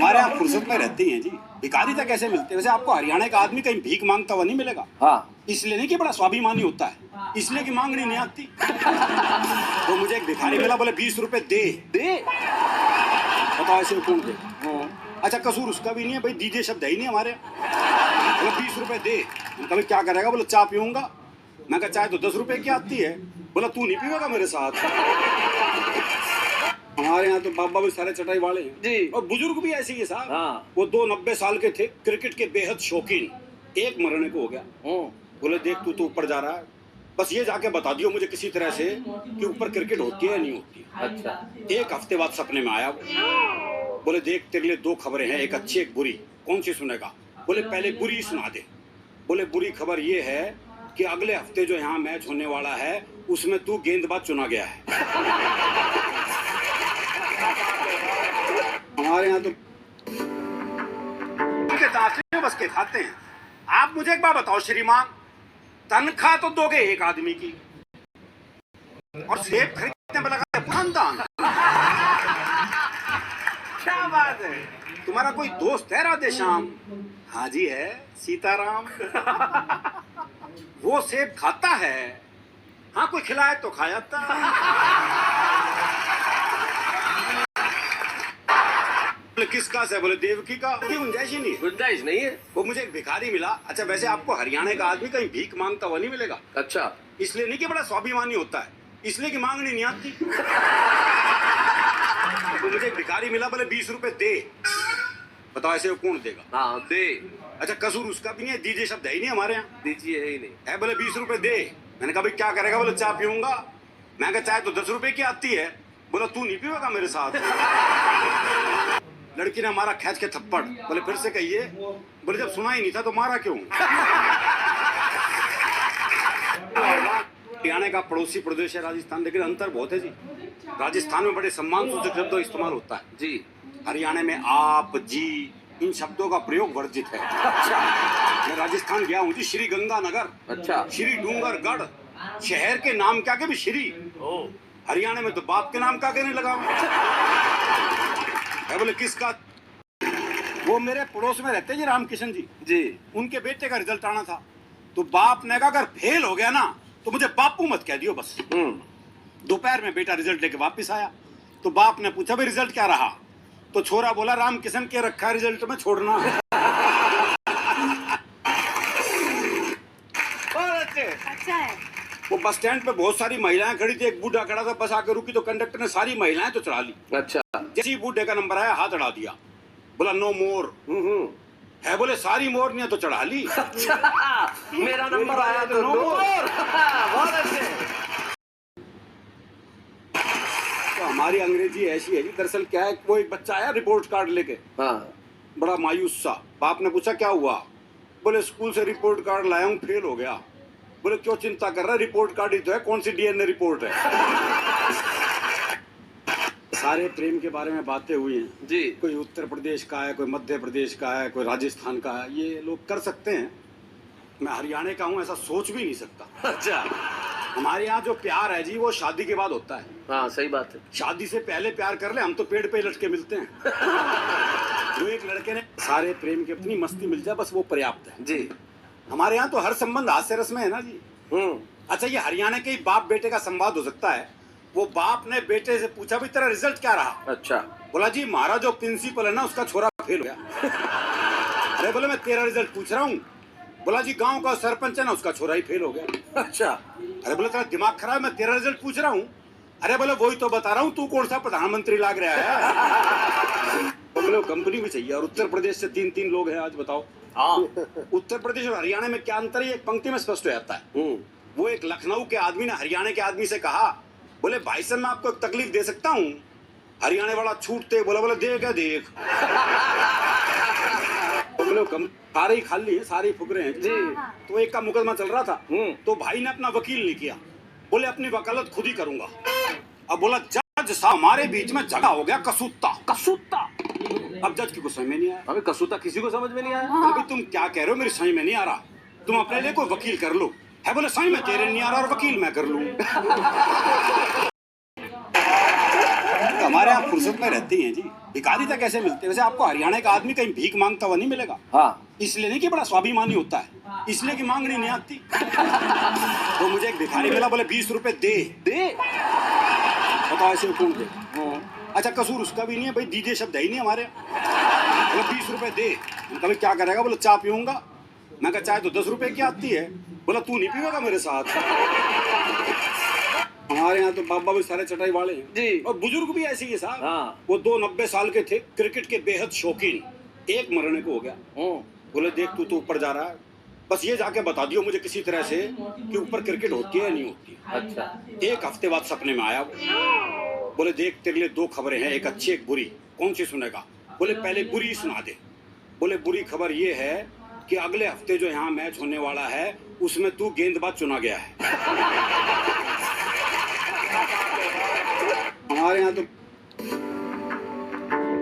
हमारे यहाँ फुर्सत में रहते हैं जी, भिखारी तक कैसे मिलते हैं। वैसे आपको हरियाणा का आदमी कहीं भीख मांगता हुआ नहीं मिलेगा। हाँ, इसलिए नहीं कि बड़ा स्वाभिमानी होता है, इसलिए कि मांगनी नहीं आती। तो मुझे एक भिखारी मिला, बोले 20 रुपए दे। बताओ ऐसे कौन दे? अच्छा कसूर उसका भी नहीं है भाई, दीजिए शब्द है ही नहीं हमारे। बोले 20 रुपए दे। कभी क्या करेगा? बोले चाय पीऊंगा। मैं कहा चाय तो 10 रुपए की आती है। बोला तू नहीं पीएगा मेरे साथ। हमारे यहाँ तो बाबा भी सारे चटाई वाले हैं जी। और बुजुर्ग भी ऐसे ही है साहब। हाँ। वो 90 साल के थे, क्रिकेट के बेहद शौकीन। एक मरने को हो गया। बोले देख तू तो ऊपर जा रहा है, बस ये जाके बता दियो मुझे किसी तरह से कि ऊपर क्रिकेट होती है या नहीं होती। अच्छा। एक हफ्ते बाद सपने में आया वो। बोले देख तेरे लिए 2 खबरें हैं, एक अच्छी एक बुरी, कौन सी सुनेगा? बोले पहले बुरी सुना दे। बोले बुरी खबर ये है कि अगले हफ्ते जो यहाँ मैच होने वाला है उसमें तू गेंदबाज चुना गया है। हमारे यहाँ तो बस के खाते हैं। आप मुझे एक बात बताओ श्रीमान, तनख्वाह तो दोगे एक आदमी की और सेब खरीदने में लगा खानदान। क्या बात है? तुम्हारा कोई दोस्त है राधे श्याम? हाजी है सीताराम। वो सेब खाता है, हाँ कोई खिलाए तो खा जाता। बोले किसका से? बोले देवकी का। गुंजाइश ही नहीं है। गुंजाइश नहीं है। वो मुझे एक भिखारी मिला। अच्छा वैसे आपको हरियाणा का आदमी कहीं भीख मांगता हुआ नहीं मिलेगा। अच्छा। इसलिए नहीं कि बड़ा स्वाभिमानी होता है, इसलिए कि मांगनी नहीं आती। तो मुझे एक भिखारी मिला, बोले 20 रुपए दे। बताओ ऐसे कौन देगा? हाँ दे। अच्छा कसूर उसका भी नहीं है, दीजिए शब्द है ही नहीं हमारे यहाँ। दीजिए है ही नहीं है। बोले 20 रुपए दे। मैंने कहा भाई क्या करेगा? बोले चाय पीऊंगा। मैं कहा चाय तो 10 रुपए की आती है। बोला तू नहीं पीएगा मेरे साथ। लड़की ने हमारा खींच के थप्पड़। बोले फिर से कहिए। बोले जब सुना ही नहीं था तो मारा क्यों? हरियाणा का पड़ोसी प्रदेश है राजस्थान, लेकिन अंतर बहुत है जी। राजस्थान में बड़े सम्मान सूचक शब्द इस्तेमाल होता है जी। हरियाणा में आप जी इन शब्दों का प्रयोग वर्जित है। अच्छा। मैं राजस्थान गया हूँ जी, श्री गंगानगर। अच्छा। श्री डूंगरगढ़। शहर के नाम क्या के भी श्री। हरियाणा में तो बाप के नाम का के नहीं लगा। बोले किसका? वो मेरे पड़ोस में रहते जी रामकिशन जी। जी। उनके बेटे का रिजल्ट आना था, तो बाप ने कहा अगर फेल हो गया ना तो मुझे बापू मत कह दियो बस। दोपहर में बेटा रिजल्ट लेके वापस आया, तो बाप ने पूछा भाई रिजल्ट क्या रहा? तो छोरा बोला रामकिशन के रखा रिजल्ट में छोड़ना। अच्छा है। वो बस स्टैंड पे बहुत सारी महिलाएं खड़ी थी, एक बूढ़ा खड़ा था, बस आके रुकी तो कंडक्टर ने सारी महिलाएं तो चढ़ा ली। अच्छा। जैसे ही बूढ़े का नंबर आया हाथ अड़ा दिया, बोला नो मोर। है बोले सारी मोर नहीं है तो चढ़ा ली। अच्छा। मेरा नंबर आया तो नो मोर। बहुत अच्छे। तो हमारी अंग्रेजी ऐसी है जी। दरअसल क्या है, वो एक बच्चा आया रिपोर्ट कार्ड लेके। हाँ। बड़ा मायूस सा। बाप ने पूछा क्या हुआ? बोले स्कूल से रिपोर्ट कार्ड लाया हूँ, फेल हो गया। बोले क्यों चिंता कर रहा है, रिपोर्ट कार्ड ही तो है, कौन सी डीएनए रिपोर्ट है। सारे प्रेम के बारे में बातें हुई हैं जी। कोई उत्तर प्रदेश का है, कोई मध्य प्रदेश का है, कोई राजस्थान का है, ये लोग कर सकते हैं। मैं हरियाणा का हूँ, ऐसा सोच भी नहीं सकता। अच्छा। हमारे यहाँ जो प्यार है जी वो शादी के बाद होता है। हाँ सही बात है। शादी से पहले प्यार कर ले, हम तो पेड़ पे लटके मिलते हैं। जो एक लड़के ने सारे प्रेम के अपनी मस्ती मिल जाए बस वो पर्याप्त है जी। हमारे यहाँ तो हर संबंध हास्य रस में है ना जी। अच्छा ये हरियाणा के ही बाप बेटे का संवाद हो सकता है। वो बाप ने बेटे से पूछा भी तेरा रिजल्ट क्या रहा? अच्छा। बोला जी हमारा जो प्रिंसिपल है ना उसका छोरा फेल हो गया। अरे बोले मैं तेरा रिजल्ट पूछ रहा हूँ। बोला जी गांव का सरपंच है ना उसका छोरा ही फेल हो गया। अच्छा। अरे बोले तेरा दिमाग खराब, मैं तेरा रिजल्ट पूछ रहा हूँ। अरे बोले वही तो बता रहा हूँ, तू कौन सा प्रधानमंत्री लाग रहा है? बोले कंपनी में चाहिए और उत्तर प्रदेश से 3 लोग हैं आज बताओ। हाँ। उत्तर प्रदेश और हरियाणा में क्या अंतर है, एक पंक्ति में स्पष्ट हो जाता है। वो एक लखनऊ के आदमी ने हरियाणा के आदमी से कहा, बोले भाई साहब मैं आपको एक तकलीफ दे सकता हूँ? हरियाणा वाला छूटते बोला बोले देख है देख। बोले सारे ही खाली है, सारे ही फुकरे हैं जी। तो एक का मुकदमा चल रहा था, तो भाई ने अपना वकील नहीं किया, बोले अपनी वकालत खुद ही करूंगा। अब बोला जज साहब हमारे बीच में झगड़ा हो गया कसूता। कसूता। अब जज की कुछ समझ में नहीं आया। अबे कसूता किसी को समझ में नहीं आया। अभी तुम क्या कह रहे हो, मेरी समझ में नहीं आ रहा, तुम अपने लिए कोई वकील कर लो। है बोले समझ में तेरे नहीं आ रहा और वकील मैं कर लूं। हमारे यहाँ फुर्सत में रहती हैं जी, भिखारी तक कैसे मिलते हैं? वैसे आपको हरियाणा का आदमी कहीं भीख मांगता हुआ नहीं मिलेगा। हाँ इसलिए नहीं कि बड़ा स्वाभिमानी होता है, इसलिए कि मांगनी नहीं आती। तो मुझे एक भिखारी मिला, बोले 20 रुपए दे। बताओ ऐसे कौन दे? अच्छा कसूर उसका भी नहीं है भाई, दीजिए शब्द है ही नहीं हमारे। बोले 20 रुपए दे। कभी क्या करेगा? बोले चाय पीऊंगा। मैं कहा चाय तो 10 रुपए की आती है। बोला तू नहीं पीएगा मेरे साथ। हमारे यहाँ तो बाबा भी सारे चटाई वाले हैं जी। और बुजुर्ग भी ऐसे ही है साहब। हाँ। वो 2 90 साल के थे, क्रिकेट के बेहद शौकीन, एक मरने को हो गया। बोले देख तू तो ऊपर जा रहा है, बस ये जाके बता दियो मुझे किसी तरह से कि ऊपर क्रिकेट होती है या नहीं होती। अच्छा। एक हफ्ते बाद सपने में आया। बोले देख तेरे लिए 2 खबरें हैं, एक अच्छी एक बुरी, कौन सी सुनेगा? बोले पहले बुरी सुना दे। बोले बुरी खबर ये है कि अगले हफ्ते जो यहाँ मैच होने वाला है उसमें तू गेंदबाज चुना गया है। हमारे यहाँ तो